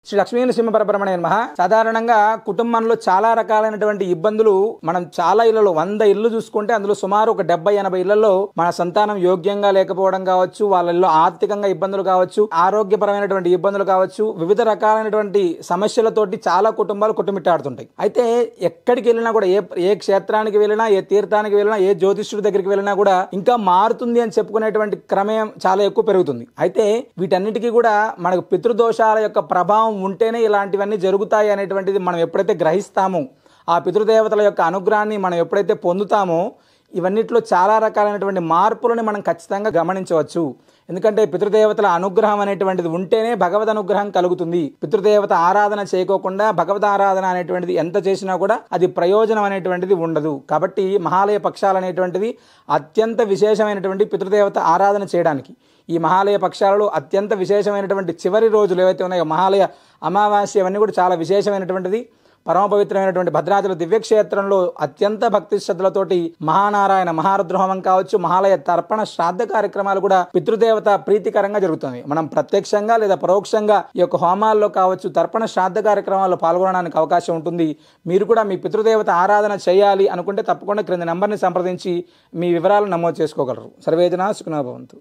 శ్రీ లక్ష్మీ నృసింహ పరబ్రహ్మణే నమః. సాధారణంగా కుటుంబంలో చాలా రకాలైనటువంటి ఇబ్బందులు మనం చాలా ఇళ్లలో 100 ఇళ్ళు చూసుకుంటే అందులో సుమారు ఒక 70-80 ఇళ్లలో మన సంతానం యోగ్యంగా లేకపోవడం కావచ్చు, వాళ్ళల్లో ఆర్థికంగా ఇబ్బందులు కావచ్చు, ఆరోగ్యపరమైనటువంటి ఇబ్బందులు కావచ్చు, వివిధ రకాలైనటువంటి సమస్యలతోటి చాలా కుటుంబాలు కొట్టుమిట్టాడుతుంటాయి. అయితే ఎక్కడికి వెళ్ళినా కూడా ఏ క్షేత్రానికి వెళ్ళినా, ఏ తీర్థానికి వెళ్ళినా, ఏ జ్యోతిష్యుడి దగ్గరికి వెళ్ళినా కూడా ఇంకా మారుతుంది అని చెప్పుకునేటువంటి క్రమం చాలా ఎక్కువ పెరుగుతుంది. అయితే వీటన్నిటికీ కూడా మనకు పితృదోషాల యొక్క ప్రభావం ఉంటేనే ఇలాంటివన్నీ జరుగుతాయి అనేటువంటిది మనం ఎప్పుడైతే గ్రహిస్తామో, ఆ పితృదేవతల యొక్క అనుగ్రహాన్ని మనం ఎప్పుడైతే పొందుతామో, ఇవన్నిట్లో చాలా రకాలైనటువంటి మార్పులని మనం ఖచ్చితంగా గమనించవచ్చు. ఎందుకంటే పితృదేవతల అనుగ్రహం అనేటువంటిది ఉంటేనే భగవద్ అనుగ్రహం కలుగుతుంది. పితృదేవత ఆరాధన చేయకోకుండా భగవద్ ఆరాధన అనేటువంటిది ఎంత చేసినా కూడా అది ప్రయోజనం అనేటువంటిది ఉండదు. కాబట్టి మహాలయ పక్షాలు అనేటువంటిది అత్యంత విశేషమైనటువంటి పితృదేవత ఆరాధన చేయడానికి. ఈ మహాలయ పక్షాలలో అత్యంత విశేషమైనటువంటి చివరి రోజులు ఏవైతే ఉన్నాయో, మహాలయ అమావాస్య, అవన్నీ కూడా చాలా విశేషమైనటువంటిది. పరమ పవిత్రమైనటువంటి భద్రాచల దివ్యక్షేత్రంలో అత్యంత భక్తి శ్రద్ధలతోటి మహానారాయణ మహారుద్రహోమం కావచ్చు, మహాలయ తర్పణ శ్రాద్ధ కార్యక్రమాలు కూడా పితృదేవత ప్రీతికరంగా జరుగుతుంది. మనం ప్రత్యక్షంగా లేదా పరోక్షంగా ఈ యొక్క హోమాల్లో కావచ్చు, తర్పణ శ్రాద్ధ కార్యక్రమాల్లో పాల్గొనడానికి అవకాశం ఉంటుంది. మీరు కూడా మీ పితృదేవత ఆరాధన చేయాలి అనుకుంటే తప్పకుండా క్రింద నెంబర్ని సంప్రదించి మీ వివరాలు నమోదు చేసుకోగలరు. సర్వేజన సుఖినో భవంతు.